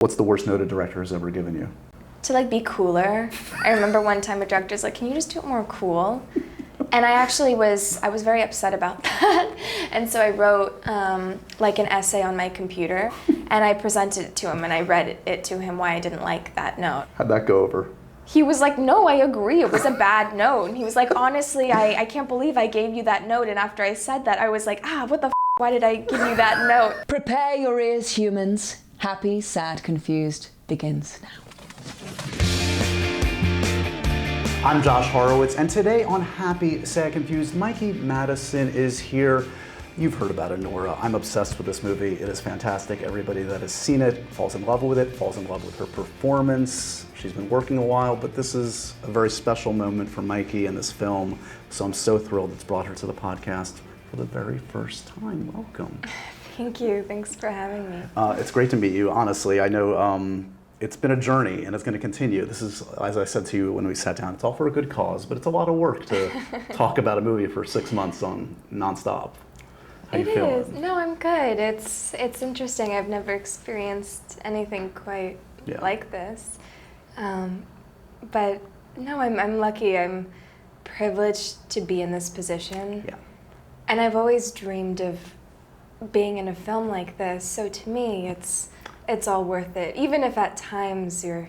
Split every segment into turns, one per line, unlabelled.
What's the worst note a director has ever given you?
To like be cooler. I remember one time a director's like, can you just do it more cool? And I actually was very upset about that. And so I wrote like an essay on my computer and I presented it to him and I read it to him why I didn't like that note.
How'd that go over?
He was like, no, I agree, it was a bad note. And he was like, honestly, I can't believe I gave you that note. And after I said that, I was like, what the f***, why did I give you that note?
Prepare your ears, humans. Happy, sad, confused begins now.
I'm Josh Horowitz, and today on Happy, Sad, Confused, Mikey Madison is here. You've heard about Anora. I'm obsessed with this movie. It is fantastic. Everybody that has seen it falls in love with it, falls in love with her performance. She's been working a while, but this is a very special moment for Mikey in this film, so I'm so thrilled it's brought her to the podcast for the very first time. Welcome.
Thank you. Thanks for having me.
It's great to meet you, honestly. I know it's been a journey and it's going to continue. This is, as I said to you when we sat down, it's all for a good cause, but it's a lot of work to talk about a movie for 6 months on nonstop. How you feeling?
It is. No, I'm good. It's interesting. I've never experienced anything quite like this. But no, I'm lucky. I'm privileged to be in this position.
Yeah.
And I've always dreamed of being in a film like this. So to me, it's all worth it. Even if at times it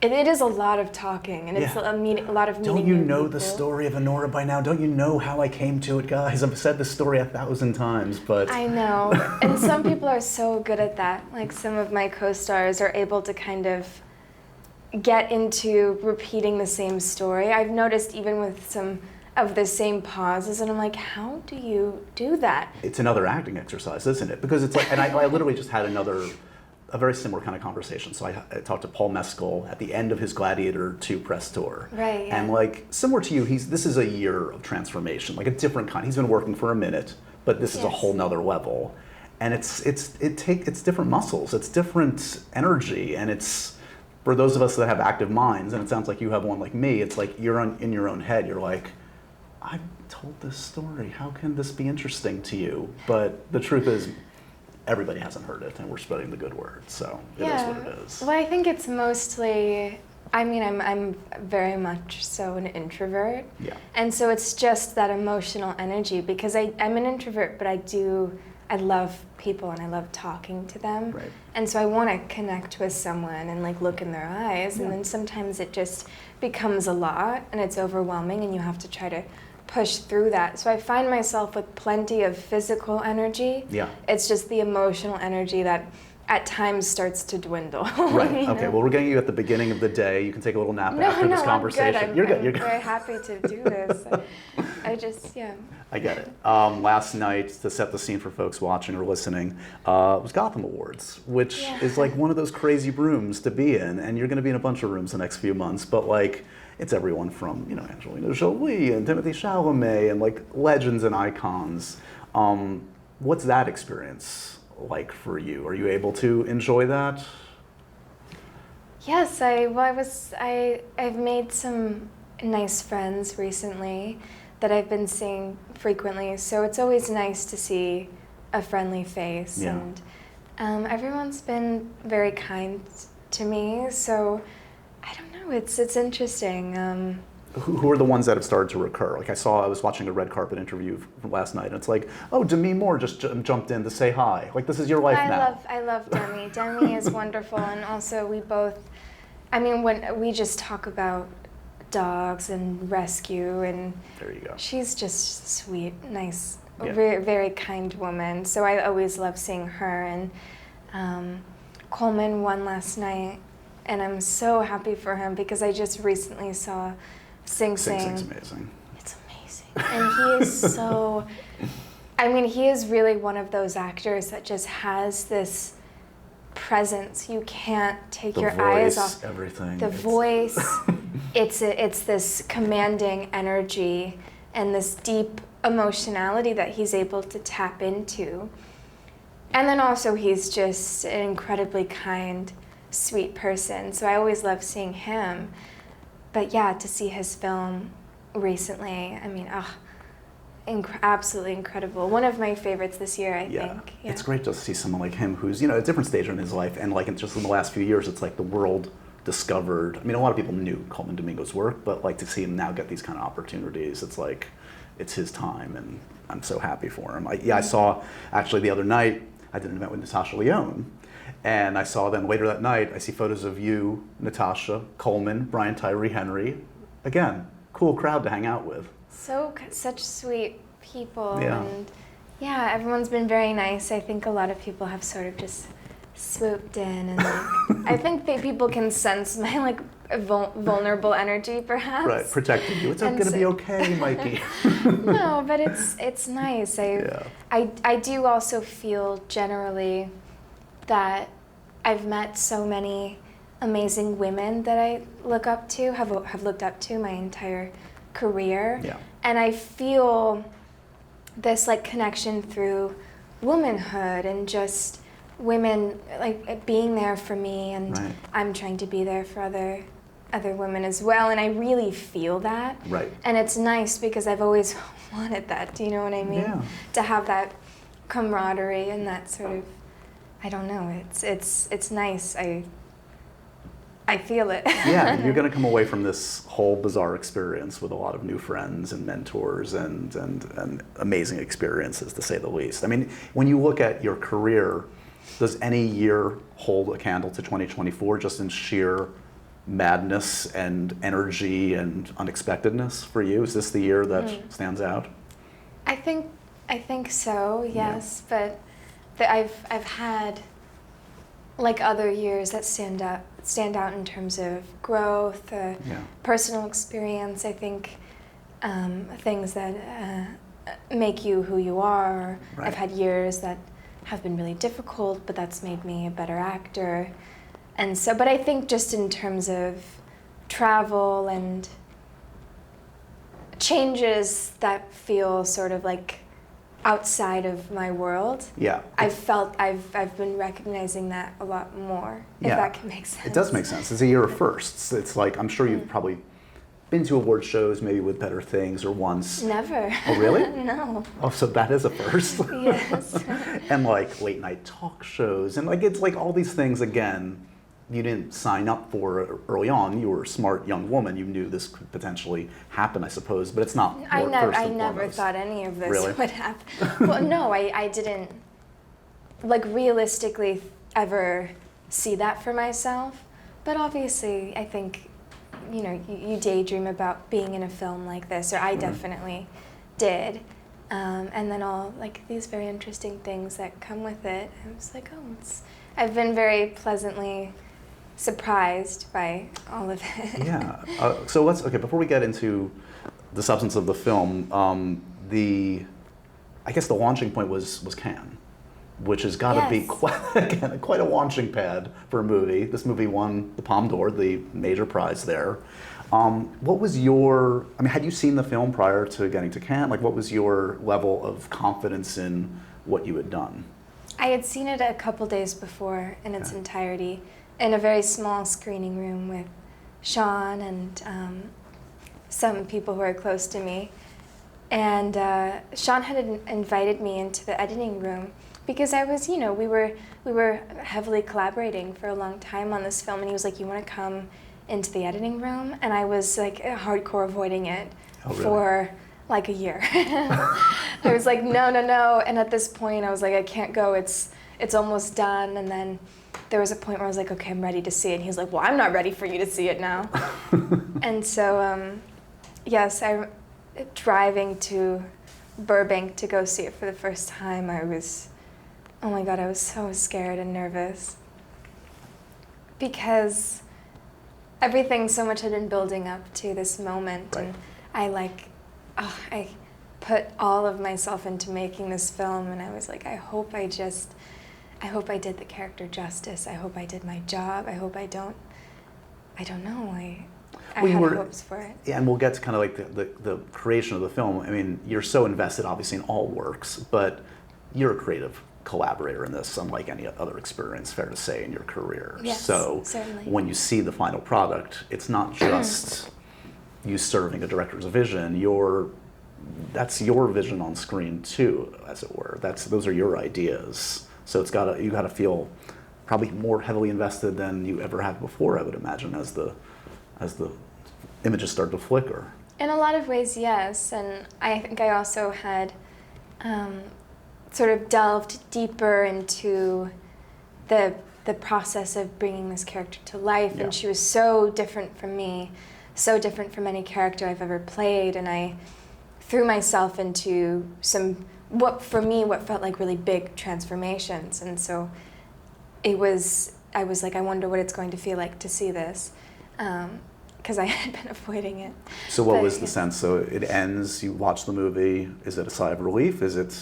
is a lot of talking and it's a lot of meeting.
Don't you know the story of Anora by now? Don't you know how I came to it, guys? I've said this story 1,000 times, but...
I know, and some people are so good at that. Like some of my co-stars are able to kind of get into repeating the same story. I've noticed even with some of the same pauses, and I'm like, how do you do that?
It's another acting exercise, isn't it? Because it's like, and I literally just had a very similar kind of conversation. So I talked to Paul Mescal at the end of his Gladiator 2 press tour.
Right, yeah.
And like, similar to you, this is a year of transformation, like a different kind. He's been working for a minute, but this is a whole nother level. And it's different muscles, it's different energy, and it's, for those of us that have active minds, and it sounds like you have one like me, it's like you're in your own head, you're like, I told this story, how can this be interesting to you? But the truth is, everybody hasn't heard it, and we're spreading the good word, so it is what it is.
Well, I think it's mostly, I mean, I'm very much so an introvert.
Yeah.
And so it's just that emotional energy, because I'm an introvert, but I love people and I love talking to them.
Right.
And so I want to connect with someone and like look in their eyes, and then sometimes it just becomes a lot and it's overwhelming and you have to try to push through that. So I find myself with plenty of physical energy.
Yeah.
It's just the emotional energy that at times starts to dwindle.
Right. Okay. Well, we're getting you at the beginning of the day. You can take a little nap after this conversation.
I'm
You're
good.
You're
I'm very happy to do this. I just,
I get it. Last night, to set the scene for folks watching or listening, was Gotham Awards, which is like one of those crazy rooms to be in, and you're going to be in a bunch of rooms the next few months. But like, it's everyone from Angelina Jolie and Timothée Chalamet and like legends and icons. What's that experience like for you? Are you able to enjoy that?
Yes, I've made some nice friends recently that I've been seeing frequently, so it's always nice to see a friendly face.
Yeah.
And everyone's been very kind to me, so I don't know, it's interesting.
Who are the ones that have started to recur? Like I was watching a red carpet interview from last night, and it's like, oh, Demi Moore just jumped in to say hi. Like, this is your life now.
I love Demi. Demi is wonderful, and also when we just talk about dogs and rescue, and
there you go.
She's just sweet, nice, very, very kind woman. So I always love seeing her. And Coleman won last night, and I'm so happy for him because I just recently saw Sing Sing.
Sing Sing's amazing.
It's amazing. And he is so, he is really one of those actors that just has this presence. You can't take your eyes off.
Everything.
The voice, it's this commanding energy and this deep emotionality that he's able to tap into. And then also he's just an incredibly kind, sweet person. So I always love seeing him. But yeah, to see his film recently, absolutely incredible. One of my favorites this year, I think. Yeah.
It's great to see someone like him who's, you know, at a different stage in his life, and like just in the last few years, it's like the world discovered. I mean, a lot of people knew Coleman Domingo's work, but like to see him now get these kind of opportunities, it's like it's his time, and I'm so happy for him. I saw actually the other night, I did an event with Natasha Lyonne, and I saw then later that night, I see photos of you, Natasha, Coleman, Brian Tyree Henry. Again, cool crowd to hang out with.
Such sweet people,
Yeah.
and yeah, everyone's been very nice. I think a lot of people have sort of just swooped in, and like, I think people can sense my like vulnerable energy, perhaps.
Right, protecting you. It's
And
going to
so-
be okay, Mikey.
No, but it's nice. I do also feel generally that I've met so many amazing women that I look up to, have looked up to my entire career.
Yeah.
And I feel this like connection through womanhood and just women like being there for me, and
Right.
I'm trying to be there for other women as well, and I really feel that.
Right.
And it's nice because I've always wanted that, do you know what I mean?
Yeah.
To have that camaraderie and that sort of, I don't know, it's nice. I feel it.
Yeah, you're going to come away from this whole bizarre experience with a lot of new friends and mentors and amazing experiences, to say the least. I mean, when you look at your career, does any year hold a candle to 2024 just in sheer madness and energy and unexpectedness for you? Is this the year that stands out?
I think so, yes. But I've had like other years that stand out in terms of growth, personal experience. I think things that make you who you are.
Right.
I've had years that have been really difficult, but that's made me a better actor. And so, but I think just in terms of travel and changes that feel sort of like outside of my world,
Yeah.
I've been recognizing that a lot more, if that can make sense.
It does make sense. It's a year of firsts. It's like, I'm sure you've probably been to award shows, maybe with Better Things or once.
Never.
Oh, really?
No.
Oh, so that is a first.
Yes.
And like late night talk shows, and like it's like all these things again you didn't sign up for early on. You were a smart young woman. You knew this could potentially happen, I suppose, but it's not.
I
first and
never
foremost.
thought any of this
Really?
would happen. Well, no, I didn't like realistically ever see that for myself. But obviously, I think, you know, you daydream about being in a film like this, or I definitely did. And then all like these very interesting things that come with it. I was like, oh, I've been very pleasantly surprised by all of it.
Yeah. So before we get into the substance of the film, I guess the launching point was Cannes, which has got to be quite a launching pad for a movie. This movie won the Palme d'Or, the major prize there. What was had you seen the film prior to getting to Cannes? Like, what was your level of confidence in what you had done?
I had seen it a couple days before in its entirety in a very small screening room with Sean and some people who are close to me. And Sean had invited me into the editing room because I was, we were heavily collaborating for a long time on this film, and he was like, you want to come into the editing room? And I was like hardcore avoiding it for like a year. I was like, no. And at this point I was like, I can't go, it's almost done. And then there was a point where I was like, okay, I'm ready to see it. And he was like, well, I'm not ready for you to see it now. And so, yes, driving to Burbank to go see it for the first time, I was so scared and nervous because everything so much had been building up to this moment, and I put all of myself into making this film, and I was like, I hope I did the character justice. I hope I did my job. I hope I don't know. I had hopes for it.
Yeah, and we'll get to kind of like the creation of the film. I mean, you're so invested, obviously, in all works, but you're a creative collaborator in this, unlike any other experience, fair to say, in your career.
Yes,
so
certainly.
When you see the final product, it's not just you serving a director's vision. You're that's your vision on screen too, as it were. Those are your ideas. So you gotta feel probably more heavily invested than you ever have before, I would imagine, as the images start to flicker.
In a lot of ways, yes. And I think I also had sort of delved deeper into the process of bringing this character to life.
Yeah.
And she was so different from me, so different from any character I've ever played. And I threw myself into what felt like really big transformations. And so I was like, I wonder what it's going to feel like to see this. Because I had been avoiding it.
So what was the sense? So it ends, you watch the movie, is it a sigh of relief? Is it...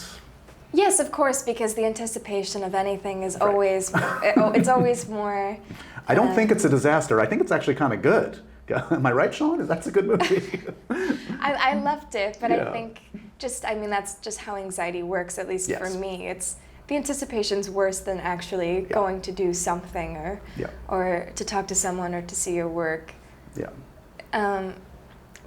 Yes, of course, because the anticipation of anything is
Right.
always, it's always more...
I don't think it's a disaster. I think it's actually kind of good. Am I right, Sean? That's a good movie.
I loved it, but
Yeah.
I think that's just how anxiety works, at least for
Yes.
me. The anticipation's worse than actually going to do something or to talk to someone or to see your work.
Yeah.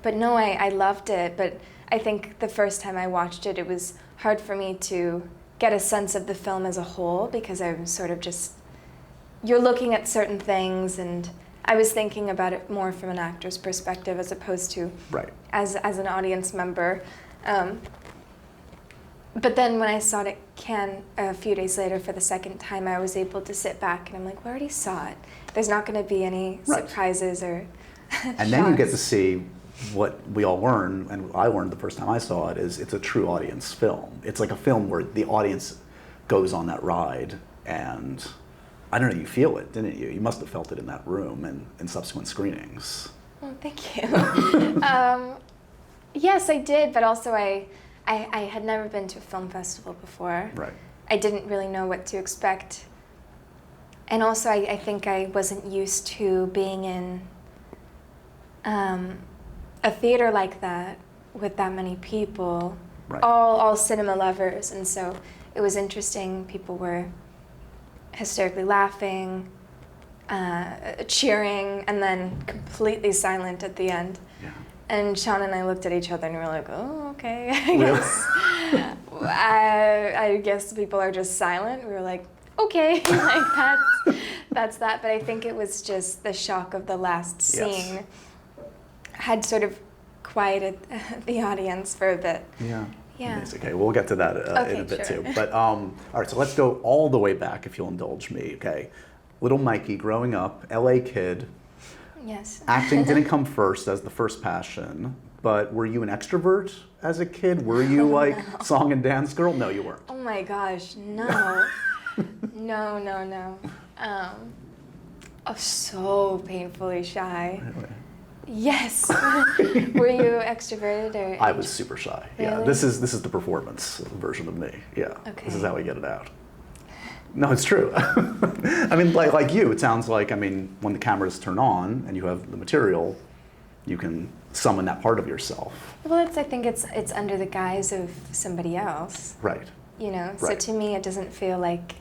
But no, I loved it. But I think the first time I watched it, it was hard for me to get a sense of the film as a whole because I was sort of you're looking at certain things, and I was thinking about it more from an actor's perspective as opposed to
Right.
as an audience member. But then when I saw it at Cannes a few days later for the second time, I was able to sit back and I'm like, we already saw it. There's not going to be any
Right.
surprises or
And then you get to see what we all learn, and I learned the first time I saw it, is it's a true audience film. It's like a film where the audience goes on that ride, and I don't know, you feel it, didn't you? You must have felt it in that room and in subsequent screenings.
Oh, thank you. Yes, I did, but also I had never been to a film festival before.
Right.
I didn't really know what to expect. And also I think I wasn't used to being in a theater like that with that many people,
Right.
all cinema lovers. And so it was interesting. People were hysterically laughing, cheering, and then completely silent at the end.
Yeah.
And Sean and I looked at each other and we were like, oh, okay, I
Really?
guess. I guess people are just silent. We were like, okay, like that's that. But I think it was just the shock of the last scene had sort of quieted the audience for a bit.
Yeah.
Yeah.
Amazing. Okay, we'll get to that in a bit
sure.
too. But all right, so let's go all the way back, if you'll indulge me. Okay, little Mikey, growing up, LA kid.
Yes.
Acting didn't come first as the first passion, but were you an extrovert as a kid? Were you like song and dance girl? No, you weren't.
Oh my gosh, no. No. I was so painfully shy.
Really?
Yes. Were you extroverted or?
I was super shy. Yeah,
Really?
this is the performance version of me. Yeah,
Okay.
This is how we get it out. No, it's true. I mean, like you, it sounds like, I mean, when the cameras turn on and you have the material, you can summon that part of yourself.
Well, I think it's under the guise of somebody else.
Right.
You know, so
Right.
to me, it doesn't feel like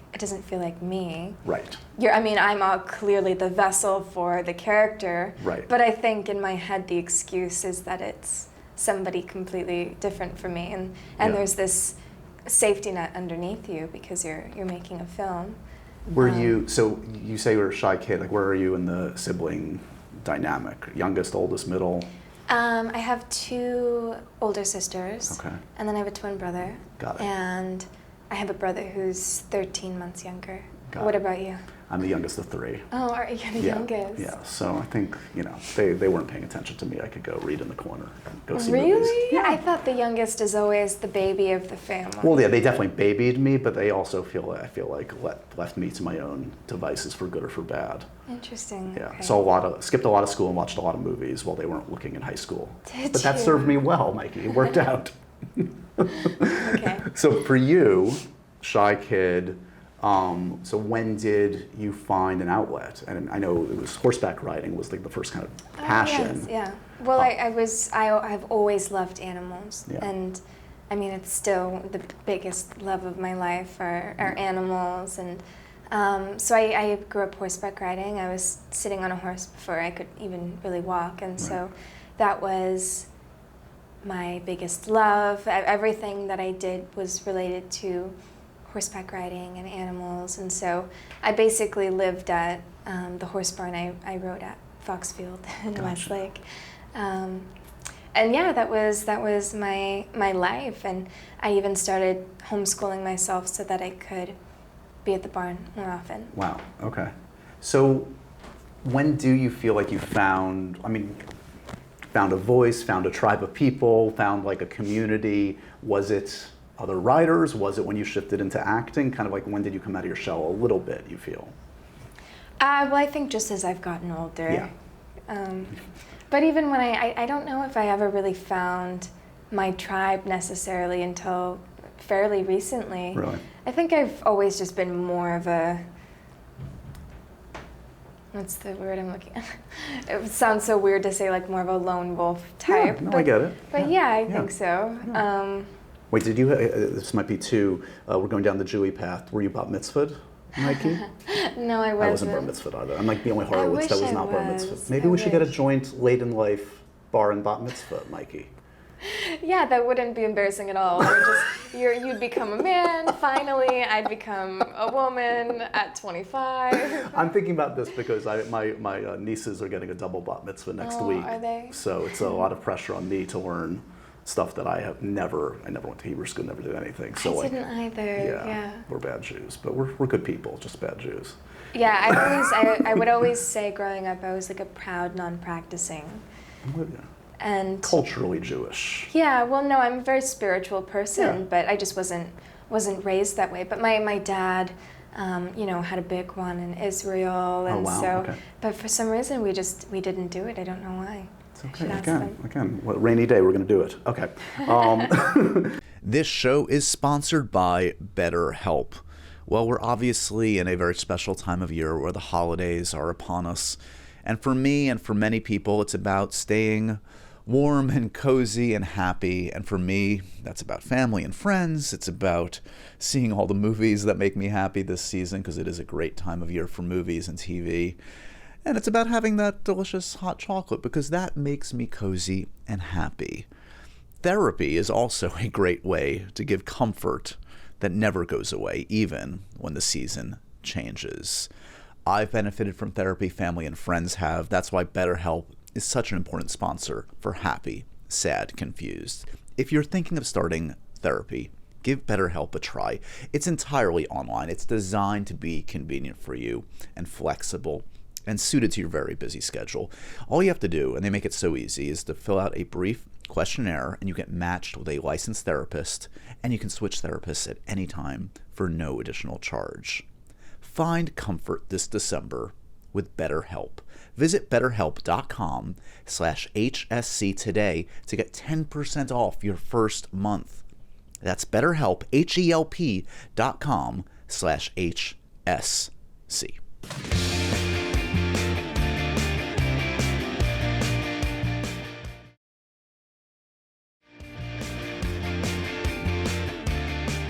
me.
Right.
I'm all clearly the vessel for the character.
Right.
But I think in my head the excuse is that it's somebody completely different from me, and
Yeah.
there's this safety net underneath you because you're making a film.
Were you, so you say you were a shy kid, like where are you in the sibling dynamic? Youngest, oldest, middle?
I have 2 older sisters.
Okay.
And then I have a twin brother.
Got it.
And I have a brother who's 13 months younger.
Got
What
it.
about you?
I'm the youngest of 3.
Oh, are you the youngest?
Yeah, so I think, they weren't paying attention to me. I could go read in the corner and go see
Really?
movies. Yeah.
I thought the youngest is always the baby of the family.
Well, yeah, they definitely babied me, but they also I feel like left me to my own devices for good or for bad.
Interesting.
Yeah,
Okay.
so skipped a lot of school and watched a lot of movies while they weren't looking in high school.
Did
But that
you?
served me well, Mikey. It worked out.
Okay.
So for you, shy kid, so when did you find an outlet? And I know it was horseback riding was like the first kind of passion.
Yes, yeah. Well, I've always loved animals,
Yeah.
and I mean it's still the biggest love of my life are animals, and so I grew up horseback riding. I was sitting on a horse before I could even really walk, and so that was my biggest love. Everything that I did was related to horseback riding and animals, and so I basically lived at the horse barn I rode at Foxfield in Westlake. And yeah, that was my life, and I even started homeschooling myself so that I could be at the barn more often.
Wow, okay. So when do you feel like you found a voice, found a tribe of people, found like a community? Was it other writers? Was it when you shifted into acting? Kind of like when did you come out of your shell a little bit, you feel?
Well, I think just as I've gotten older.
Yeah.
But even when I don't know if I ever really found my tribe necessarily until fairly recently.
Really?
I think I've always just been more of a, what's the word I'm looking at? It sounds so weird to say like more of a lone wolf type.
Yeah, no, I get it.
But yeah, I think so.
Yeah. Wait, did you, this might be too, we're going down the Jewy path. Were you bat mitzvahed, Mikey?
No, I wasn't.
I wasn't bar mitzvahed either. I'm like the only Horowitz that was not bar mitzvahed. Maybe
I
we should get a
wish.
joint late in life bar and bat mitzvah, Mikey.
Yeah, that wouldn't be embarrassing at all. You'd become a man, finally. I'd become a woman at 25.
I'm thinking about this because my nieces are getting a double bat mitzvah next week.
Are they?
So it's a lot of pressure on me to learn stuff that I never went to Hebrew school, never did anything. So
I didn't either, yeah.
We're bad Jews, but we're good people, just bad Jews.
Yeah, I would always say growing up I was like a proud non-practicing. And
culturally Jewish.
Yeah, well, no, I'm a very spiritual person,
Yeah.
but I just wasn't raised that way. But my dad, had a big one in Israel, and
okay.
But for some reason we didn't do it. I don't know why.
It's okay. Again, what rainy day we're going to do it. Okay. This show is sponsored by BetterHelp. Well, we're obviously in a very special time of year where the holidays are upon us. And for me and for many people, it's about staying warm and cozy and happy. And for me, that's about family and friends. It's about seeing all the movies that make me happy this season, because it is a great time of year for movies and TV. And it's about having that delicious hot chocolate, because that makes me cozy and happy. Therapy is also a great way to give comfort that never goes away, even when the season changes. I've benefited from therapy, family and friends have. That's why BetterHelp is such an important sponsor for Happy, Sad, Confused. If you're thinking of starting therapy, give BetterHelp a try. It's entirely online. It's designed to be convenient for you and flexible and suited to your very busy schedule. All you have to do, and they make it so easy, is to fill out a brief questionnaire, and you get matched with a licensed therapist, and you can switch therapists at any time for no additional charge. Find comfort this December with BetterHelp. Visit BetterHelp.com/HSC today to get 10% off your first month. That's BetterHelp, HELP.com/HSC.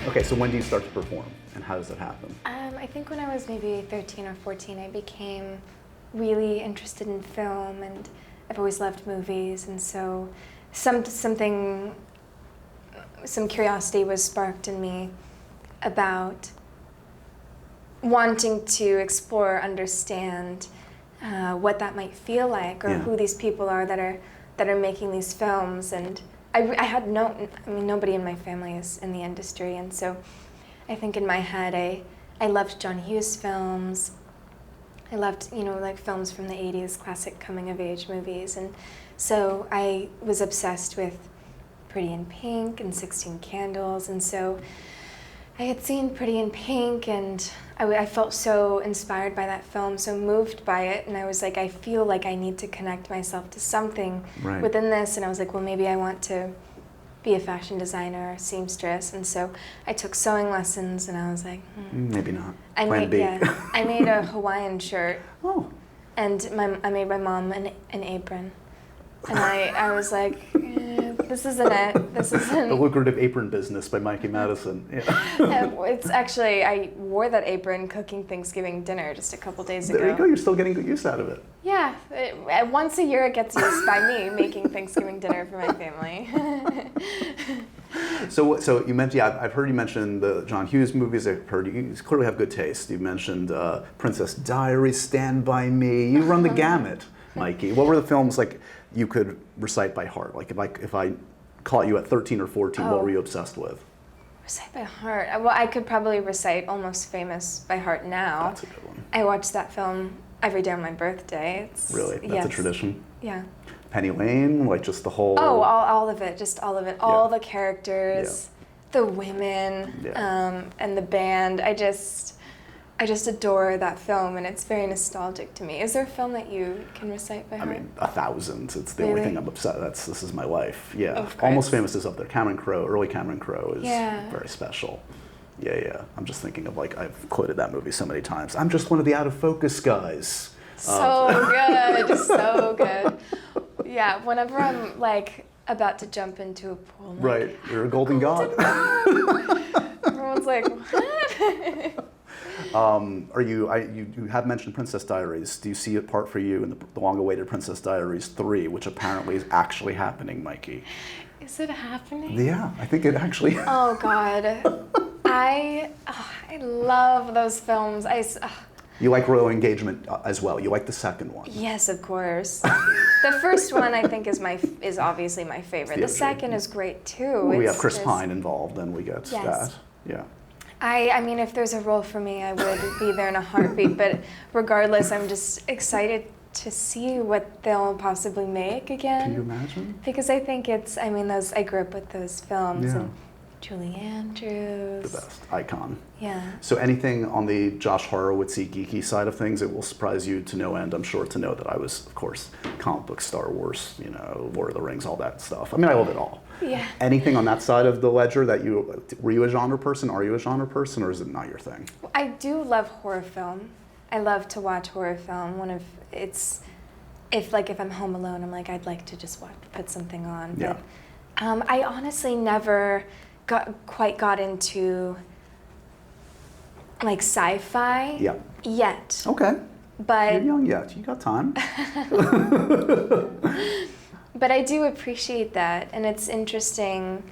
Okay, so when do you start to perform, and how does it happen?
I think when I was maybe 13 or 14, I became really interested in film, and I've always loved movies, and so some curiosity was sparked in me about wanting to explore, understand what that might feel like, or who these people are that are making these films. And I had nobody in my family is in the industry, and so I think in my head I loved John Hughes films. I loved, like films from the 80s, classic coming-of-age movies, and so I was obsessed with Pretty in Pink and 16 Candles, and so I had seen Pretty in Pink, and I felt so inspired by that film, so moved by it, and I was like, I feel like I need to connect myself to something within this, and I was like, well, maybe I want to be a fashion designer or seamstress, and so I took sewing lessons, and I was like,
maybe not.
I
Plan B.
I made a Hawaiian shirt,
Oh.
and I made my mom an apron, and I was like, this isn't it. This isn't.
The Lucrative Apron Business by Mikey Madison. Yeah.
It's actually, I wore that apron cooking Thanksgiving dinner just a couple days ago.
There you go. You're still getting good use out of it.
Yeah, once a year it gets used by me making Thanksgiving dinner for my family.
So you mentioned, yeah, I've heard you mention the John Hughes movies. I've heard you clearly have good taste. You mentioned Princess Diaries, Stand By Me. You run the gamut, Mikey. What were the films like you could recite by heart? Like if I caught you at 13 or 14, what were you obsessed with?
Recite by heart. Well, I could probably recite Almost Famous by heart now.
That's a good one.
I watch that film every day on my birthday.
Really? That's a tradition?
Yeah.
Penny Lane, like just the whole...
Oh, all of it, just all of it. All the characters, the women, and the band. I just adore that film, and it's very nostalgic to me. Is there a film that you can recite by heart?
I mean, 1,000. It's the only thing I'm upset. This is my life. Yeah.
Of course.
Almost Famous is up there. Cameron Crowe, early Cameron Crowe is very special. Yeah. I'm just thinking of I've quoted that movie so many times. I'm just one of the out of focus guys.
So good, so good. Yeah, whenever I'm about to jump into a pool, I'm
right, you're a golden god.
Everyone's like, what?
You have mentioned Princess Diaries. Do you see a part for you in the long-awaited Princess Diaries 3, which apparently is actually happening, Mikey?
Is it happening?
Yeah, I think it actually.
Oh God, I love those films.
You like Royal Engagement as well. You like the second one.
Yes, of course. The first one I think is obviously my favorite. The second is great too.
Well, we have Chris Pine involved, then we get that. Yeah.
I mean, if there's a role for me, I would be there in a heartbeat. But regardless, I'm just excited to see what they'll possibly make again.
Can you imagine?
Because I think I grew up with those films.
Yeah.
And Julie Andrews.
The best. Icon.
Yeah.
So anything on the Josh Horowitz-y geeky side of things, it will surprise you to no end, I'm sure, to know that I was, of course, comic book, Star Wars, Lord of the Rings, all that stuff. I mean, I love it all.
Yeah.
Anything on that side of the ledger that were you a genre person? Are you a genre person, or is it not your thing?
I do love horror film. I love to watch horror film. If I'm home alone, I'm like, I'd like to just put something on.
Yeah.
But I honestly never quite got into sci-fi yet.
Okay.
But
you're young yet. You got time.
But I do appreciate that, and it's interesting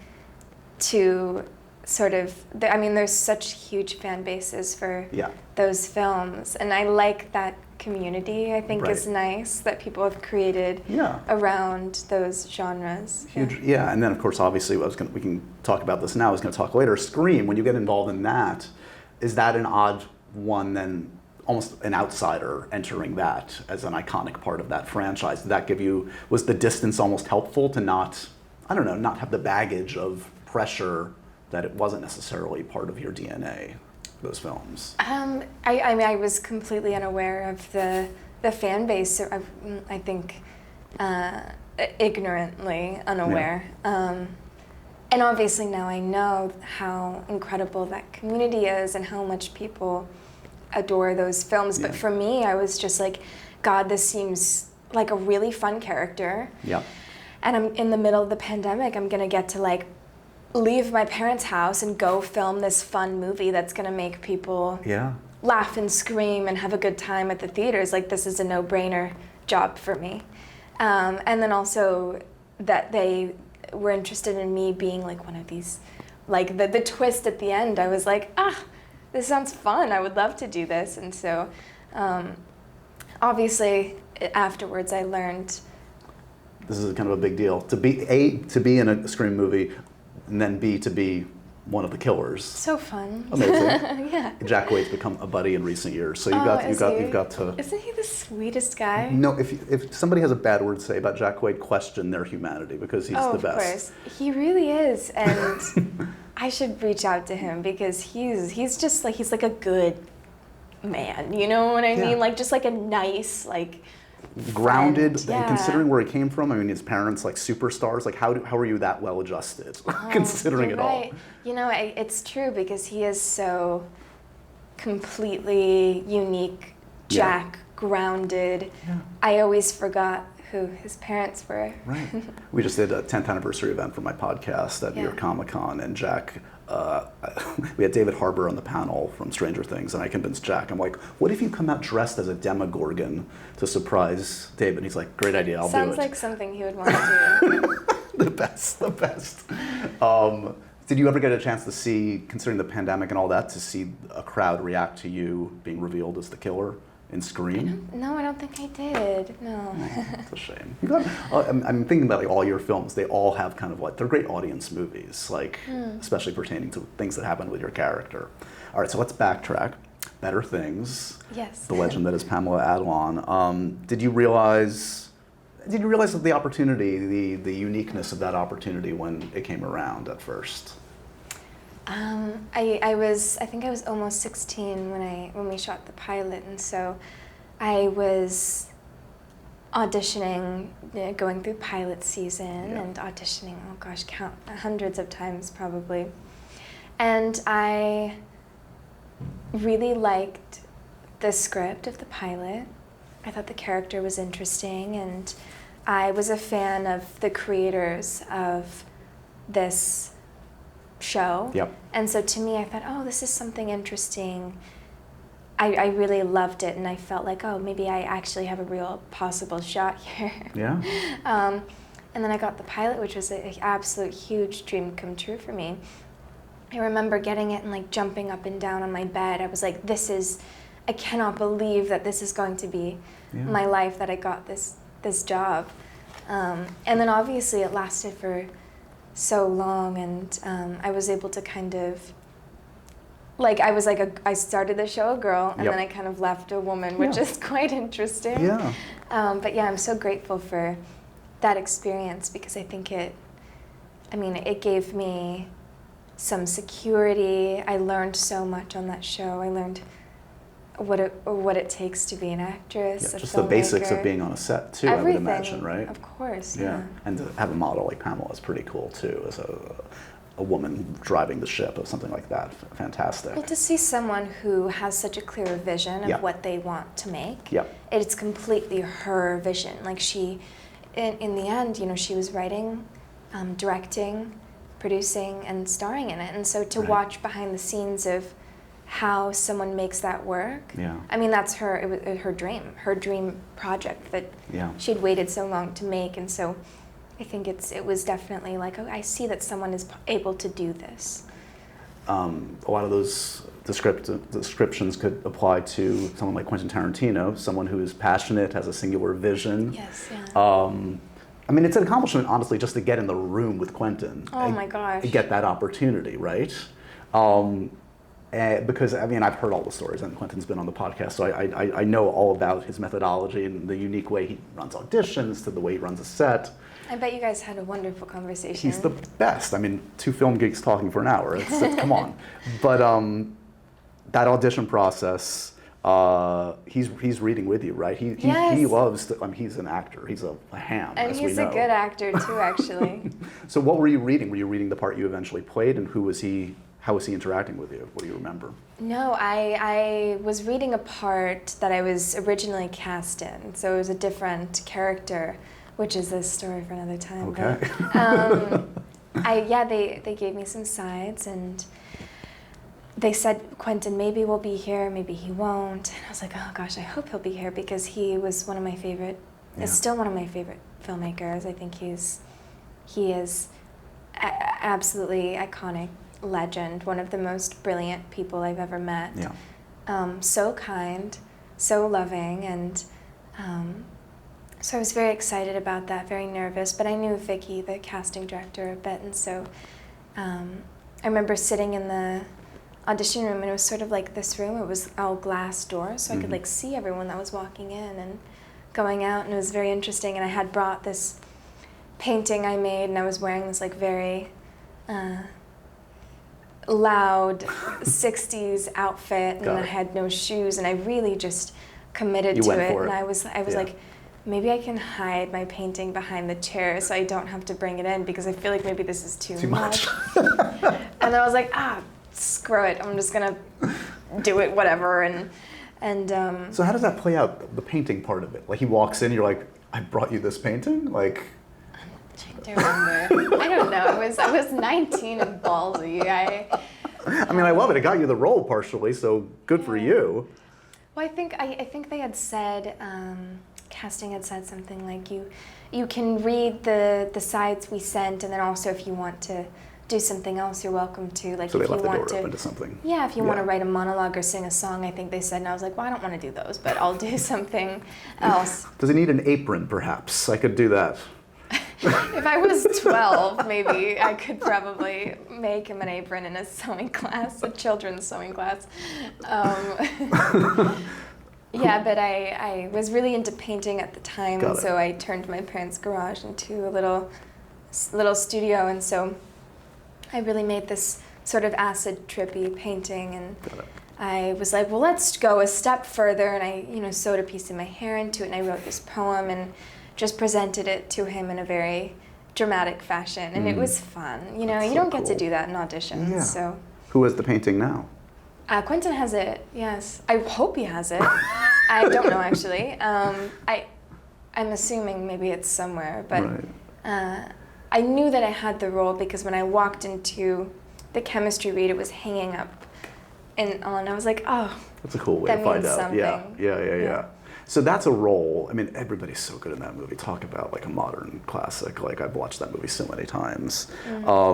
to sort of. There's such huge fan bases for those films, and I like that community. I think is nice that people have created around those genres.
Huge, and then of course, obviously, we can talk about this now. I was going to talk later. Scream. When you get involved in that, is that an odd one then? Almost an outsider entering that as an iconic part of that franchise. Did that was the distance almost helpful to not have the baggage of pressure that it wasn't necessarily part of your DNA, those films?
I was completely unaware of the fan base. I think ignorantly unaware. And obviously now I know how incredible that community is and how much people adore those films. But for me, I was just like, God, this seems like a really fun character.
Yeah.
And I'm in the middle of the pandemic. I'm gonna get to leave my parents' house and go film this fun movie that's gonna make people laugh and scream and have a good time at the theaters. This is a no-brainer job for me. And then also that they were interested in me being one of these, the twist at the end. I was like, this sounds fun. I would love to do this. And so, obviously, afterwards, I learned.
This is kind of a big deal. To be in a Scream movie, and then B, to be one of the killers.
So fun.
Amazing.
Yeah.
Jack Wade's become a buddy in recent years, so you've got to.
Isn't he the sweetest guy?
No, if somebody has a bad word to say about Jack Wade, question their humanity because he's the best.
Of course, he really is, and I should reach out to him because he's just he's like a good man. You know what I mean? Just a nice
grounded,
friend.
Considering where he came from. I mean, his parents superstars. How are you that well adjusted, considering it all?
It's true because he is so completely unique. Jack, grounded. Yeah. I always forgot who his parents were.
Right. We just did a 10th anniversary event for my podcast at New York Comic Con, and Jack we had David Harbour on the panel from Stranger Things, and I convinced Jack, I'm like, what if you come out dressed as a Demogorgon to surprise David? And he's like, great idea, I'll do it.
Sounds like something he would want to do.
The best. Did you ever get a chance to see, considering the pandemic and all that, to see a crowd react to you being revealed as the killer in Scream?
No, I don't think I did. No.
Oh, that's a shame. I'm thinking about like all your films. They all have kind of like, they're great audience movies, like especially pertaining to things that happen with your character. All right, so let's backtrack. Better Things.
Yes.
The legend that is Pamela Adlon. Did you realize the opportunity, the uniqueness of that opportunity when it came around at first?
I think I was almost 16 when we shot the pilot, and so I was auditioning, going through pilot season and auditioning, oh gosh, count hundreds of times probably. And I really liked the script of the pilot. I thought the character was interesting, and I was a fan of the creators of this show.
Yep.
And so to me, I thought, oh, this is something interesting. I really loved it, and I felt like, oh, maybe I actually have a real possible shot here.
Yeah.
And then I got the pilot, which was an absolute huge dream come true for me. I remember getting it and like jumping up and down on my bed. I was like, I cannot believe that this is going to be my life, that I got this job. And then obviously it lasted for so long, and I was able to kind of, like, I started the show a girl, and then I kind of left a woman, which is quite interesting.
Yeah.
But yeah, I'm so grateful for that experience, because I think it gave me some security. I learned so much on that show. I learned what it takes to be an actress,
just the basics of being on a set too.
Everything,
I would imagine, right?
Of course.
Yeah. And to have a model like Pamela is pretty cool too, as a woman driving the ship or something like that. Fantastic.
Well, to see someone who has such a clear vision of what they want to make, it's completely her vision. Like she, in the end, she was writing, directing, producing, and starring in it. And so to watch behind the scenes of how someone makes that work, I mean, that's her dream project that she'd waited so long to make. And so I think it was definitely like, oh, I see that someone is able to do this.
A lot of those descriptions could apply to someone like Quentin Tarantino, someone who is passionate, has a singular vision.
Yes, yeah.
I mean, it's an accomplishment, honestly, just to get in the room with Quentin.
Oh my gosh.
Get that opportunity, right? Because, I mean, I've heard all the stories, and Quentin's been on the podcast, so I know all about his methodology and the unique way he runs auditions to the way he runs a set.
I bet you guys had a wonderful conversation.
He's the best. I mean, two film geeks talking for an hour. Come on. But that audition process, he's reading with you, right? He loves to, I mean, he's an actor. He's a ham,
and
as we know.
He's a good actor too, actually.
So what were you reading? Were you reading the part you eventually played, and how was he interacting with you? What do you remember?
No, I was reading a part that I was originally cast in, so it was a different character, which is a story for another time.
Okay.
But, they gave me some sides, and they said, Quentin, maybe will be here, maybe he won't. And I was like, oh gosh, I hope he'll be here, because he was one of my favorite, is still one of my favorite filmmakers. I think he is absolutely iconic legend, one of the most brilliant people I've ever met. Yeah. So kind, so loving, and so I was very excited about that, very nervous, but I knew Vicky, the casting director, a bit, and so I remember sitting in the audition room, and it was sort of like this room. It was all glass doors, so I could like see everyone that was walking in and going out, and it was very interesting. And I had brought this painting I made, and I was wearing this like very loud 60s outfit, and I had no shoes, and I really just committed to it. And I was like, maybe I can hide my painting behind the chair so I don't have to bring it in, because I feel like maybe this is too much. And then I was like, screw it, I'm just gonna do it, whatever. And
so how does that play out, the painting part of it? Like he walks in, you're like, I brought you this painting? Like,
I don't remember. I don't know. I was 19 and ballsy.
I mean, I love it. It got you the role partially, so good for you.
Well, I think they had said, casting had said something like you can read the sides we sent, and then also if you want to do something else, you're welcome to. Like
So
if
they left
you
the
want
door
to,
open to something.
Yeah, if you want to write a monologue or sing a song, I think they said, and I was like, well, I don't want to do those, but I'll do something else.
Does he need an apron, perhaps? I could do that.
If I was 12, maybe I could probably make him an apron in a sewing class, a children's sewing class. Yeah, but I was really into painting at the time,
Got
and
it.
so I turned my parents' garage into a little studio, and so I really made this sort of acid trippy painting, and I was like, well, let's go a step further, and I sewed a piece of my hair into it, and I wrote this poem and just presented it to him in a very dramatic fashion, and it was fun. You
That's so
don't get to
cool.
do that in auditions.
Yeah.
So
Who is the painting now?
Quentin has it. Yes, I hope he has it. I don't know actually. I'm assuming maybe it's somewhere, but
Right.
I knew that I had the role because when I walked into the chemistry read, it was hanging up on. I was like, oh,
That's a cool way
that
to find
means
out. Yeah,
something.
yeah. So that's a role. I mean, everybody's so good in that movie. Talk about like a modern classic. Like I've watched that movie so many times. I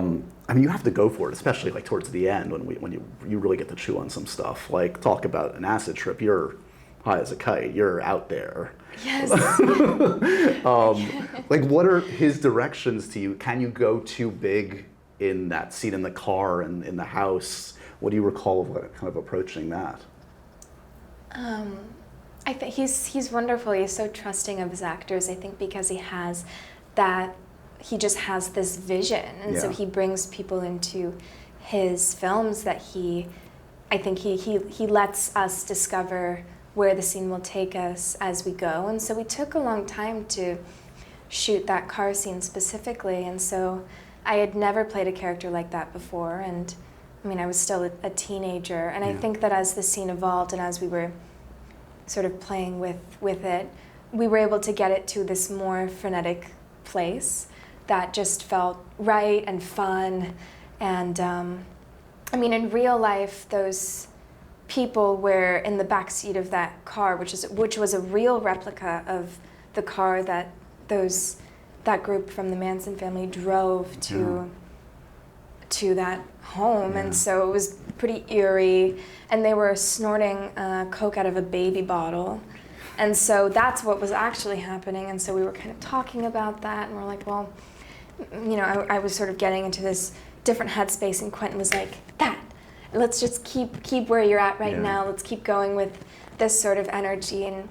mean, you have to go for it, especially like towards the end when you really get to chew on some stuff. Like talk about an acid trip. You're high as a kite. You're out there.
yes.
Like what are his directions to you? Can you go too big in that scene in the car and in the house? What do you recall of kind of approaching that?
I think he's wonderful. He's so trusting of his actors. I think because he just has this vision, and so
Yeah.
he brings people into his films that I think he lets us discover where the scene will take us as we go. And so we took a long time to shoot that car scene specifically, and so I had never played a character like that before, and I mean I was still a teenager, and I think that as the scene evolved and as we were sort of playing with it, we were able to get it to this more frenetic place that just felt right and fun. And I mean, in real life, those people were in the back seat of that car, which was a real replica of the car that that group from the Manson family drove to that home. And so it was pretty eerie, and they were snorting coke out of a baby bottle, and so that's what was actually happening. And so we were kind of talking about that, and we're like, well, I was sort of getting into this different headspace, and Quentin was like, let's just keep where you're at right now, let's keep going with this sort of energy. And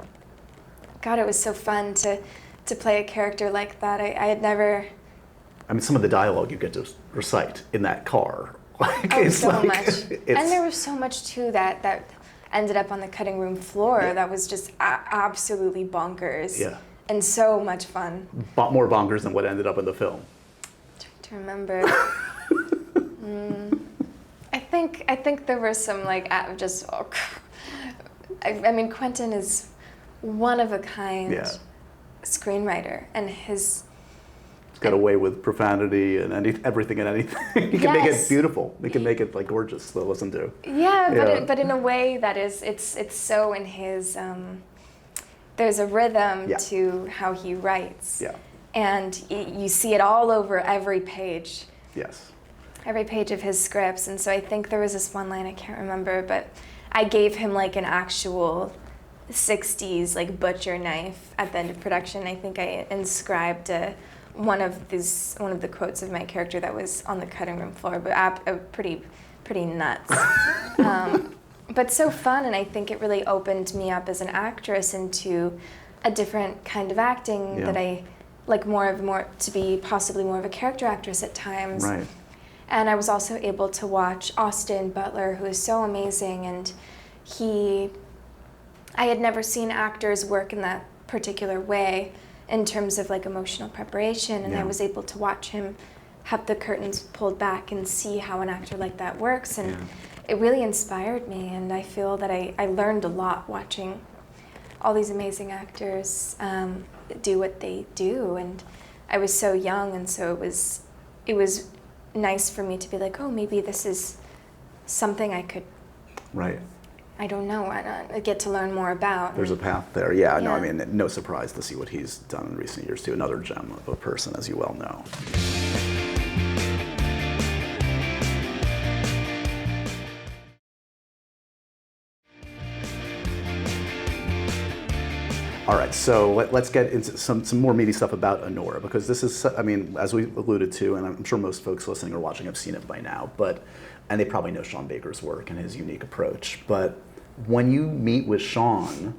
God, it was so fun to play a character like that. I had never...
I mean, some of the dialogue you get to recite in that car. Like,
Oh,
it's
so
like,
much. And there was so much, too, that ended up on the cutting room floor that was just absolutely bonkers.
Yeah.
And so much fun.
More bonkers than what ended up in the film.
Trying to remember. I think there were some, like, I mean, Quentin is one of a kind screenwriter, and
He's got away with profanity and everything and anything. He can make it beautiful. He can make it like gorgeous to listen to.
Yeah, but in a way that is, it's so in his. There's a rhythm to how he writes.
Yeah.
And you see it all over every page.
Yes.
Every page of his scripts, and so I think there was this one line I can't remember, but I gave him like an actual 60s like butcher knife at the end of production. I think I inscribed one of the quotes of my character that was on the cutting room floor, but pretty nuts. But so fun, and I think it really opened me up as an actress into a different kind of acting that I like more to be possibly more of a character actress at times.
Right.
And I was also able to watch Austin Butler, who is so amazing, and I had never seen actors work in that particular way in terms of like emotional preparation, and I was able to watch him have the curtains pulled back and see how an actor like that works, and it really inspired me, and I feel that I learned a lot watching all these amazing actors do what they do, and I was so young, and so it was nice for me to be like, oh, maybe this is something I could,
Right.
I don't know, I get to learn more about.
There's a path there. Yeah, no, I
Yeah.
mean, no surprise to see what he's done in recent years too. Another gem of a person, as you well know. All right, so let's get into some more meaty stuff about Anora, because this is, I mean, as we alluded to, and I'm sure most folks listening or watching have seen it by now, and they probably know Sean Baker's work and his unique approach. But when you meet with Sean,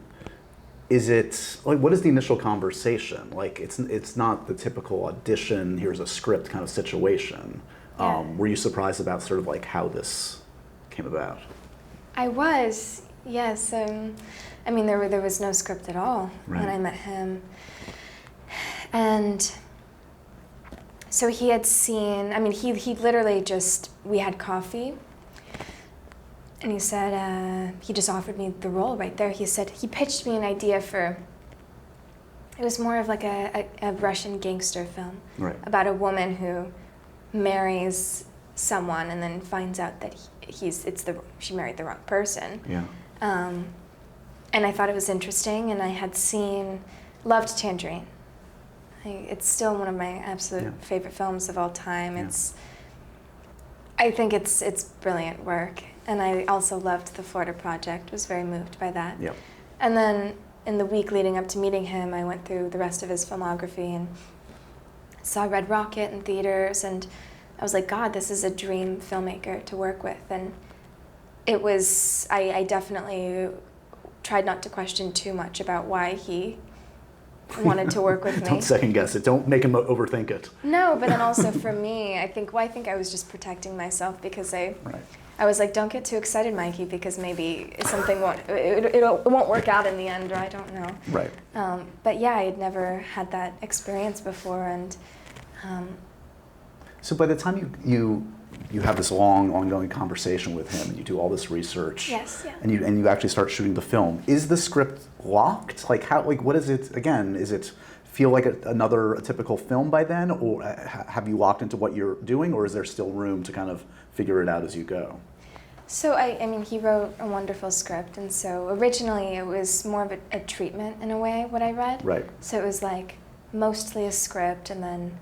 is it, like, what is the initial conversation? Like, it's not the typical audition, here's a script kind of situation.
Yeah.
Were you surprised about sort of like how this came about?
I was, yes. I mean, there was no script at all
Right.
when I met him. And so he had seen, I mean, he literally just, we had coffee, and he said, he just offered me the role right there. He said, he pitched me an idea for, it was more of like a Russian gangster film
Right.
about a woman who marries someone and then finds out that she married the wrong person.
Yeah.
And I thought it was interesting, and I had loved Tangerine. It's still one of my absolute favorite films of all time.
Yeah.
I think it's brilliant work, and I also loved The Florida Project, was very moved by that.
Yep.
And then in the week leading up to meeting him, I went through the rest of his filmography and saw Red Rocket in theaters, and I was like, God, this is a dream filmmaker to work with. And it was, I definitely tried not to question too much about why he wanted to work with me.
Don't second guess it. Don't make him overthink it.
No, but then also for me, I think I was just protecting myself, because I was like, don't get too excited, Mikey, because maybe something it won't work out in the end, or I don't know.
Right.
But yeah, I had never had that experience before, and
So by the time you have this long, ongoing conversation with him, and you do all this research,
yes, yeah.
and you actually start shooting the film, is the script locked? Like what is it? Again, is it feel like a typical film by then, or have you locked into what you're doing, or is there still room to kind of figure it out as you go?
So I mean, he wrote a wonderful script, and so originally it was more of a treatment in a way, what I read.
Right.
So it was like mostly a script, and then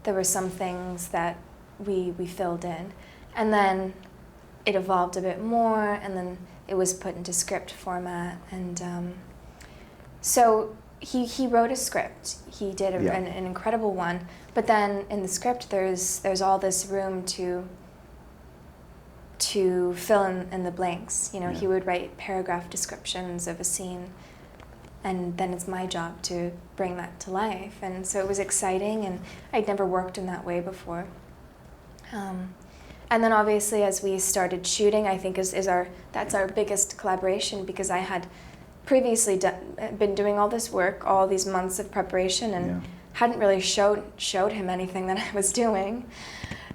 there were some things that we filled in, and then it evolved a bit more, and then it was put into script format, and so he wrote a script. He did an incredible one, but then in the script there's all this room to fill in the blanks. You know, he would write paragraph descriptions of a scene, and then it's my job to bring that to life. And so it was exciting, and I'd never worked in that way before. And then obviously as we started shooting, I think that's our biggest collaboration, because I had previously been doing all this work, all these months of preparation, and hadn't really showed him anything that I was doing.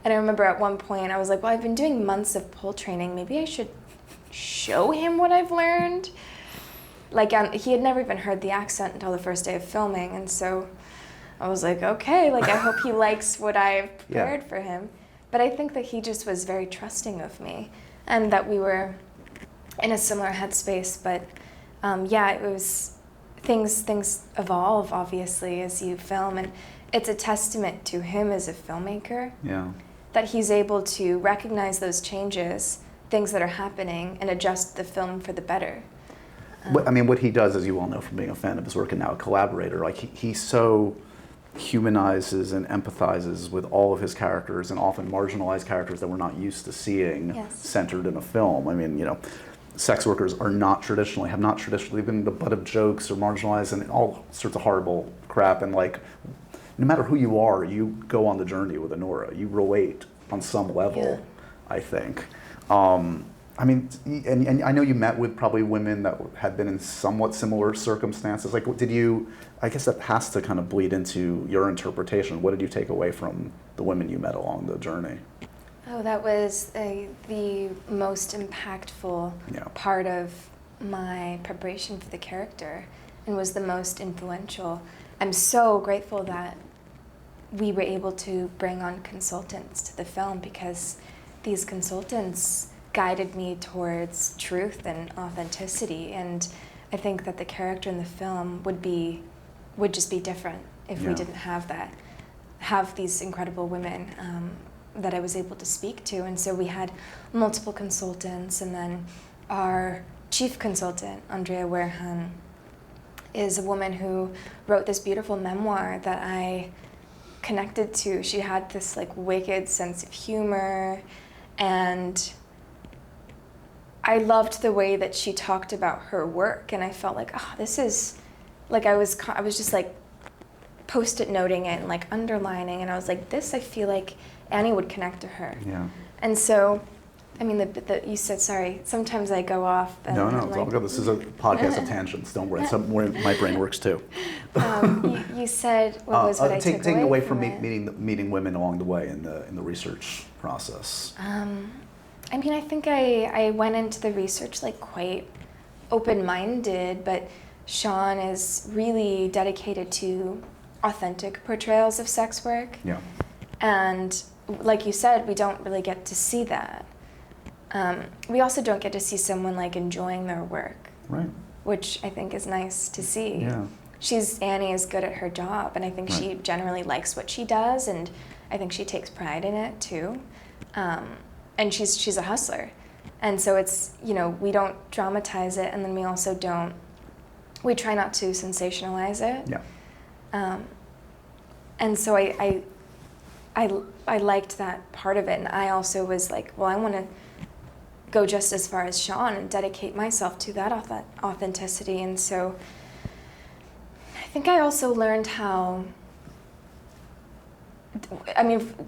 And I remember at one point I was like, well, I've been doing months of pole training, maybe I should show him what I've learned. Like, he had never even heard the accent until the first day of filming, and so I was like, okay, like, I hope he likes what I've prepared for him. But I think that he just was very trusting of me, and that we were in a similar headspace. But it was, things evolve, obviously, as you film, and it's a testament to him as a filmmaker that he's able to recognize those changes, things that are happening, and adjust the film for the better.
What he does, as you all know from being a fan of his work and now a collaborator, like he so humanizes and empathizes with all of his characters, and often marginalized characters that we're not used to seeing centered in a film. I mean, you know, sex workers have not traditionally been the butt of jokes or marginalized and all sorts of horrible crap. And like, no matter who you are, you go on the journey with Anora. You relate on some level, I think. I mean, and I know you met with probably women that had been in somewhat similar circumstances. Like, I guess that has to kind of bleed into your interpretation. What did you take away from the women you met along the journey?
Oh, that was the most impactful part of my preparation for the character, and was the most influential. I'm so grateful that we were able to bring on consultants to the film, because these consultants guided me towards truth and authenticity. And I think that the character in the film would just be different if we didn't have these incredible women that I was able to speak to. And so we had multiple consultants, and then our chief consultant, Andrea Werhan, is a woman who wrote this beautiful memoir that I connected to. She had this like wicked sense of humor, and I loved the way that she talked about her work, and I felt like, oh, this is, like I was just like post-it noting it and like underlining, and I was like, this, I feel like Annie would connect to her.
Yeah.
And so, I mean, you said, sorry, sometimes I go off. And
No,
I'm
it's
like,
all good. This is a podcast of tangents. Don't worry. My brain works too.
you said, what was what I took
taking away from
it?
meeting women along the way in the research process.
I mean, I think I went into the research like quite open-minded, but Sean is really dedicated to authentic portrayals of sex work.
Yeah.
And like you said, we don't really get to see that. We also don't get to see someone like enjoying their work,
Right.
which I think is nice to see.
Yeah.
Annie is good at her job, and I think she generally likes what she does, and I think she takes pride in it too. And she's a hustler. And so it's, we don't dramatize it, and then we also we try not to sensationalize it.
Yeah.
And so I liked that part of it, and I also was like, well, I want to go just as far as Sean and dedicate myself to that authenticity. And so I think I also learned how,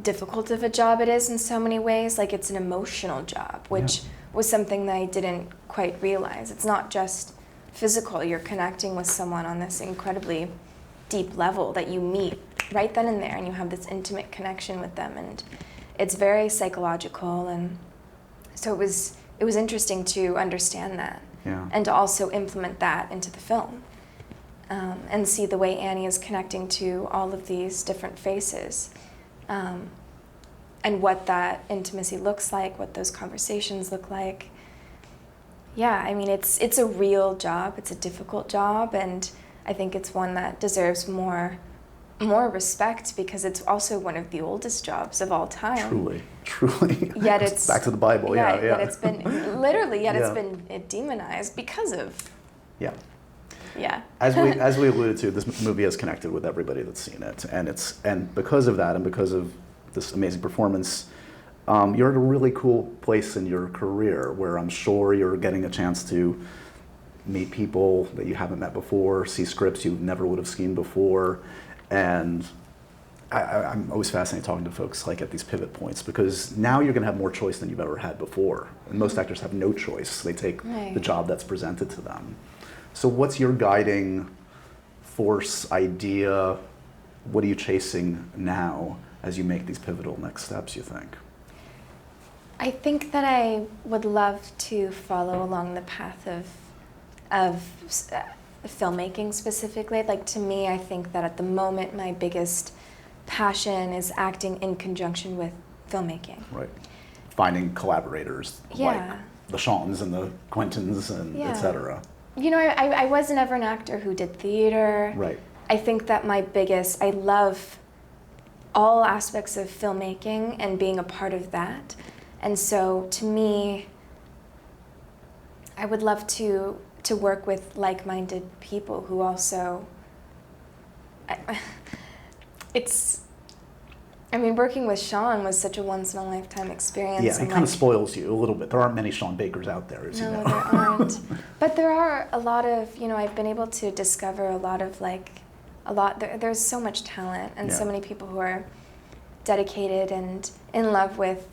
difficult of a job it is in so many ways. Like, it's an emotional job, which was something that I didn't quite realize. It's not just physical. You're connecting with someone on this incredibly deep level that you meet right then and there, and you have this intimate connection with them, and it's very psychological. And so it was interesting to understand that, and to also implement that into the film, and see the way Annie is connecting to all of these different faces, and what that intimacy looks like, what those conversations look like. Yeah, I mean, it's a real job. It's a difficult job, and I think it's one that deserves more respect, because it's also one of the oldest jobs of all time. Truly. Yet it's
back to the Bible. Yeah.
Yet it's been it's been demonized because of.
Yeah.
Yeah.
As we alluded to, this movie has connected with everybody that's seen it, and because of that, and because of this amazing performance, you're at a really cool place in your career where I'm sure you're getting a chance to meet people that you haven't met before, see scripts you never would have seen before, and I'm always fascinated talking to folks like at these pivot points, because now you're going to have more choice than you've ever had before, and most actors have no choice. They take the job that's presented to them. So what's your guiding force, idea? What are you chasing now as you make these pivotal next steps, you think?
I think that I would love to follow along the path of filmmaking specifically. Like, to me, I think that at the moment my biggest passion is acting in conjunction with filmmaking.
Right. Finding collaborators like the Shawns and the Quentins and et cetera.
I was never an actor who did theater.
Right.
I think that I love all aspects of filmmaking and being a part of that. And so, to me, I would love to work with like-minded people who also, working with Sean was such a once-in-a-lifetime experience.
Yeah, it kind of spoils you a little bit. There aren't many Sean Bakers out there, as you know.
No, there aren't. But there are a lot of, I've been able to discover there's so much talent and so many people who are dedicated and in love with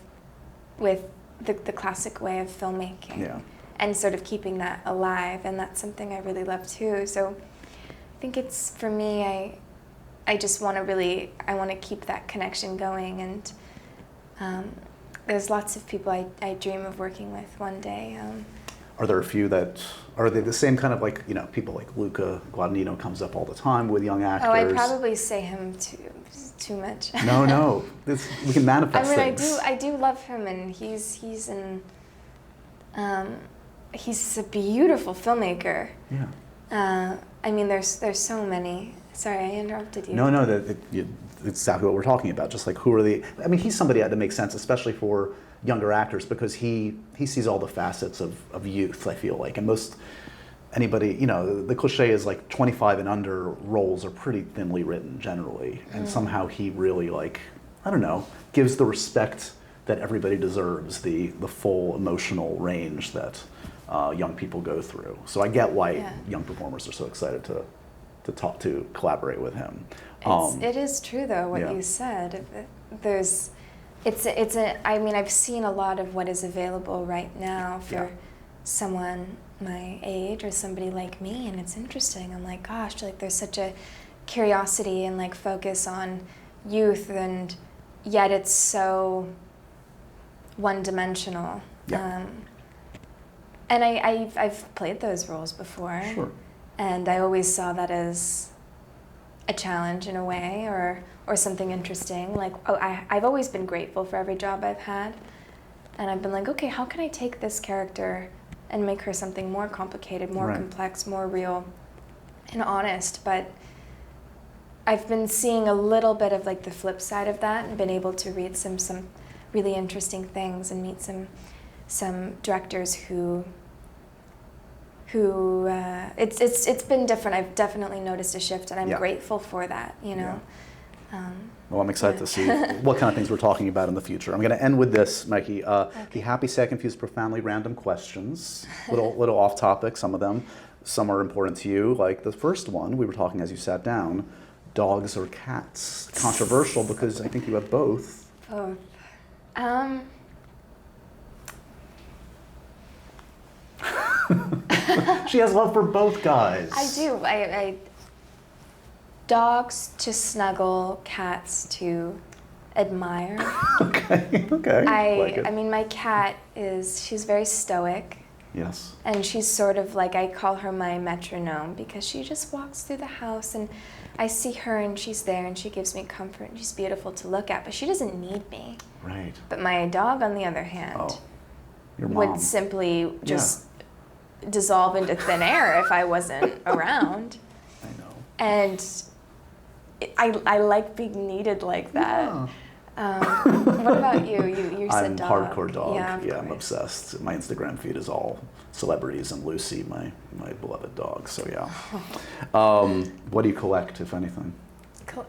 the classic way of filmmaking, and sort of keeping that alive, and that's something I really love too. So I think it's, for me, I just want to keep that connection going, and there's lots of people I dream of working with one day.
Are there a few that are they the same kind of like, you know, people like Luca Guadagnino comes up all the time with young actors?
Oh, I probably say him too much.
No, we can manifest things.
I do love him, and he's a beautiful filmmaker.
Yeah.
I mean, there's so many. Sorry, I interrupted you.
No, it's exactly what we're talking about. Just like who are the? I mean, he's somebody that makes sense, especially for younger actors, because he sees all the facets of youth. I feel like, and most anybody, you know, the cliche is like 25 and under roles are pretty thinly written generally, and somehow he really, like, I don't know, gives the respect that everybody deserves, the full emotional range that young people go through. So I get why young performers are so excited to collaborate with him.
It is true though what you said. I mean, I've seen a lot of what is available right now for someone my age or somebody like me, and it's interesting. I'm like, gosh, like there's such a curiosity and like focus on youth, and yet it's so one-dimensional.
Yeah.
And I've played those roles before.
Sure.
And I always saw that as a challenge in a way, or something interesting. Like, I've always been grateful for every job I've had. And I've been like, okay, how can I take this character and make her something more complicated, more complex, more real and honest? But I've been seeing a little bit of like the flip side of that, and been able to read some really interesting things and meet some directors who it's been different. I've definitely noticed a shift, and I'm grateful for that, you know.
Well, I'm excited to see what kind of things we're talking about in the future. I'm going to end with this, Mikey. Be happy, sad, confused, profoundly random questions. Little off topic, some of them. Some are important to you. Like the first one, we were talking as you sat down, dogs or cats. Controversial because I think you have both.
Both.
She has love for both guys.
I do. I dogs to snuggle, cats to admire.
Okay.
I mean, my cat she's very stoic.
Yes.
And she's sort of like, I call her my metronome, because she just walks through the house and I see her and she's there and she gives me comfort and she's beautiful to look at, but she doesn't need me.
Right.
But my dog, on the other hand,
your mom
would simply just dissolve into thin air if I wasn't around.
I know.
And I like being needed like that. What about you? You said
I'm
dog.
hardcore dog.
Yeah,
I'm obsessed. My Instagram feed is all celebrities and Lucy, my beloved dog. So yeah. What do you collect, if anything?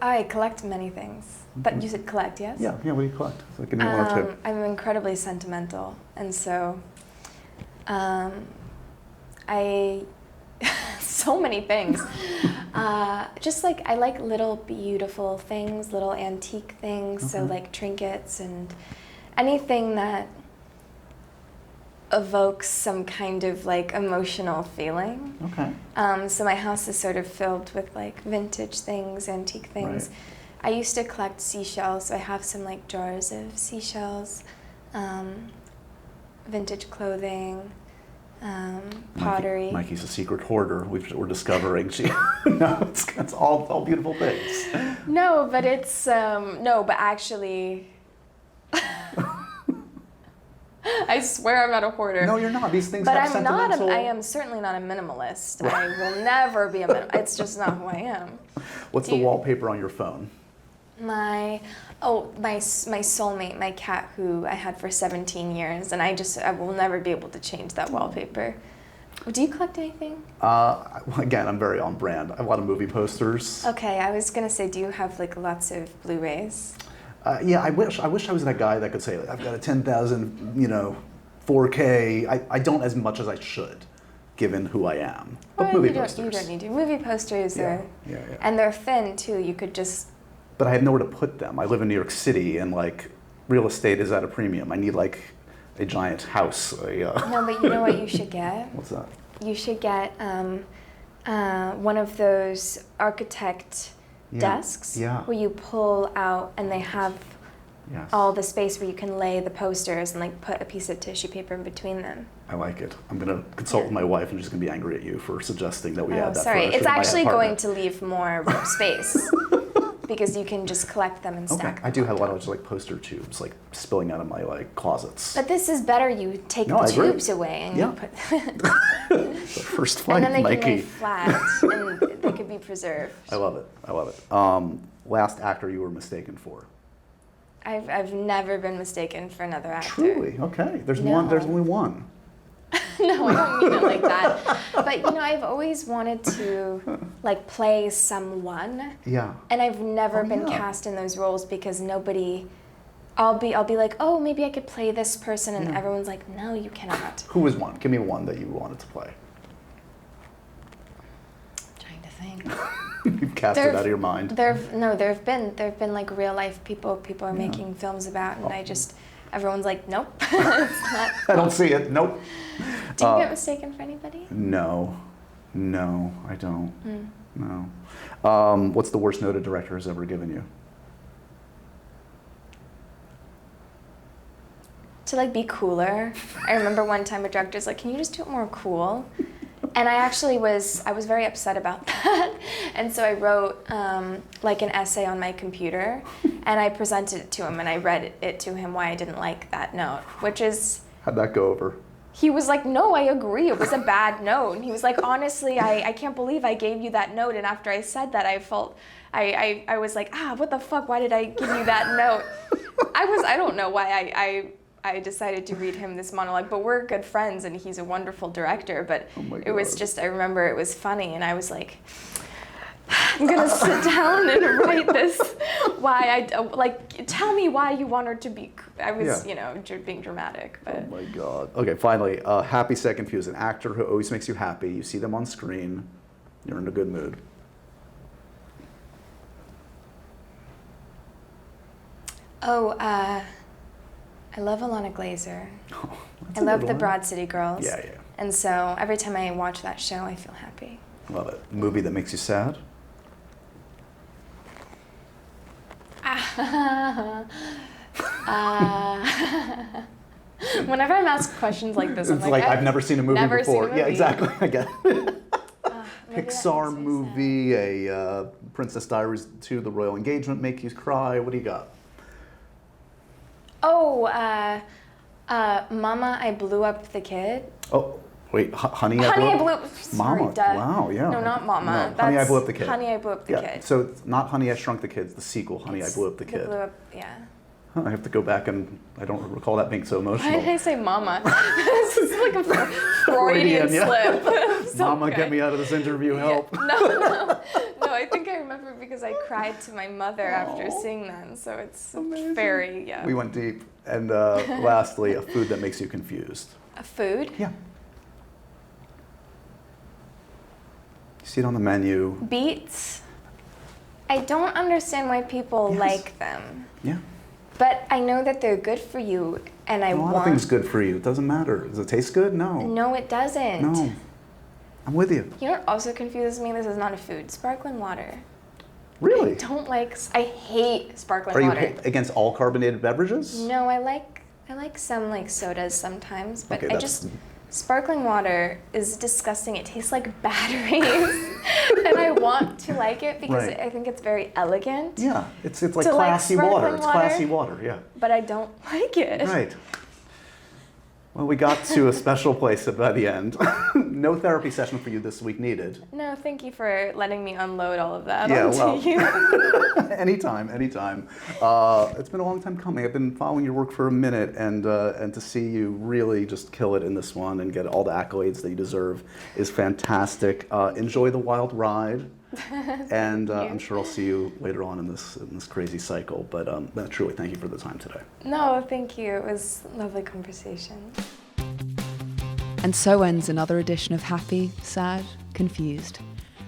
I collect many things. But you said collect, yes?
Yeah. What do you collect? So give me one or two.
I'm incredibly sentimental, and so so many things. Just like, I like little beautiful things, little antique things, so like trinkets and anything that evokes some kind of like emotional feeling.
Okay.
So my house is sort of filled with like vintage things, antique things.
Right.
I used to collect seashells, so I have some like jars of seashells, vintage clothing, pottery.
Mikey's a secret hoarder. We're discovering. It's all beautiful things.
No, but it's but actually, I swear I'm not a hoarder.
No, you're not. These things
But
have sentimental.
I am certainly not a minimalist. I will never be a minimalist. It's just not who I am.
What's the wallpaper on your phone?
My soulmate, my cat, who I had for 17 years, and I will never be able to change that wallpaper. Do you collect anything?
Again, I'm very on brand. I have a lot of movie posters.
Okay, I was gonna say, do you have like lots of Blu-rays?
Yeah, I wish I was that guy that could say, like, I've got a 10,000, 4K. I don't as much as I should, given who I am. But movie posters.
You don't need to. Movie posters are,
yeah.
And they're thin too. You could just.
But I have nowhere to put them. I live in New York City, and like, real estate is at a premium. I need like a giant house.
No, but you know what you should get?
What's that?
You should get one of those architect desks where you pull out and they have
Yes.
all the space where you can lay the posters and like put a piece of tissue paper in between them.
I like it. I'm going to consult with my wife and she's going to be angry at you for suggesting that we add that
Sorry,
furniture
it's
to my
actually
apartment.
going to leave more space because you can just collect them and
Okay,
stack them.
I do have a lot of just like poster tubes like spilling out of my like closets.
But this is better. You take
No, I
the
agree.
tubes away and
Yeah.
you put,
The first fight,
and then they can lay
Mikey.
flat and they could be preserved.
I love it. I love it. Last actor you were mistaken for.
I've never been mistaken for another actor.
Truly, okay. There's
No.
one. There's only one.
No, I don't mean it like that. But I've always wanted to like play someone,
Yeah.
and I've never
Oh,
been
yeah.
cast in those roles because nobody. I'll be like, oh, maybe I could play this person, and
Yeah.
everyone's like, no, you cannot.
Who was one? Give me one that you wanted to play.
Trying to think.
You've cast it out of your mind.
There've been like real life people are making films about, and everyone's like, nope, it's not.
I don't see it. Nope.
Do you get mistaken for anybody?
No, I don't. No. What's the worst note a director has ever given you?
To like be cooler. I remember one time a director's like, can you just do it more cool? And I was very upset about that. And so I wrote like an essay on my computer and I presented it to him and I read it to him why I didn't like that note, which is,
How'd that go over?
he was like, no, I agree, it was a bad note. And he was like, honestly, I can't believe I gave you that note. And after I said that, I felt, I was like, what the fuck, why did I give you that note? I don't know why I decided to read him this monologue, but we're good friends and he's a wonderful director, but
Oh my
it was
God.
just, I remember it was funny and I was like, I'm gonna sit down and write this, tell me why you want her to be, I was, being dramatic, but.
Oh my God. Okay, finally, happy, sad, confused. An actor who always makes you happy. You see them on screen, you're in a good mood.
I love Alana Glazer.
Oh, that's
I
a
love
good
the
one.
Broad City Girls.
Yeah.
And so every time I watch that show, I feel happy.
Love it. Movie that makes you sad?
Whenever I'm asked questions like this, I'm
It's like, I've never seen a movie
never
before.
seen a
Yeah,
movie.
exactly. I get it.
Maybe that
Pixar
makes me
movie, a Princess Diaries 2, The Royal Engagement make you cry. What do you got?
Mama, I Blew Up the Kid.
Oh, wait, Honey,
Honey, I
I
Blew
Blew
Up.
Mama, wow, yeah.
No, not Mama.
No, Honey, I
That's
Blew Up the Kid.
Honey, I Blew Up the
Yeah,
Kid.
so it's not Honey, I Shrunk the Kids, the sequel, Honey, I Blew Up the Kid.
Blew Up, yeah.
Huh, I have to go back and I don't recall that being so
Why
emotional.
did I say Mama? This is like a Freudian
yeah.
slip. So
Mama, get
good.
me out of this interview, help.
No, I think I remember because I cried to my mother after
Aw.
seeing that, and so it's
Amazing.
very, yeah.
We went deep. And lastly, a food that makes you confused.
A food?
Yeah. You see it on the menu.
Beets. I don't understand why people
Yes.
like them,
Yeah.
but I know that they're good for you, and I
A lot
want.
of things good for you. It doesn't matter. Does it taste good? No.
No, it doesn't.
No. I'm with you.
You know what also confuses me? This is not a food. Sparkling water.
Really?
I hate sparkling
Are you
water.
against all carbonated beverages?
No, I like some like sodas sometimes, but
Okay,
I
that's-
just sparkling water is disgusting. It tastes like batteries, and I want to like it because
Right.
I think it's very elegant.
Yeah, it's like
To like
classy water.
sparkling
It's
water?
classy water, yeah.
But I don't like it.
Right. Well, we got to a special place by the end. No therapy session for you this week needed.
No, thank you for letting me unload all of that
Yeah,
onto
well.
you.
Anytime. It's been a long time coming. I've been following your work for a minute, and to see you really just kill it in this one and get all the accolades that you deserve is fantastic. Enjoy the wild ride, and I'm sure I'll see you later on in this crazy cycle. But truly, thank you for the time today.
No, thank you. It was a lovely conversation.
And so ends another edition of Happy, Sad, Confused.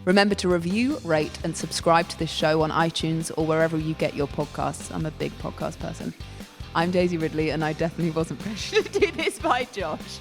Remember to review, rate, and subscribe to this show on iTunes or wherever you get your podcasts. I'm a big podcast person. I'm Daisy Ridley, and I definitely wasn't pressured to do this by Josh.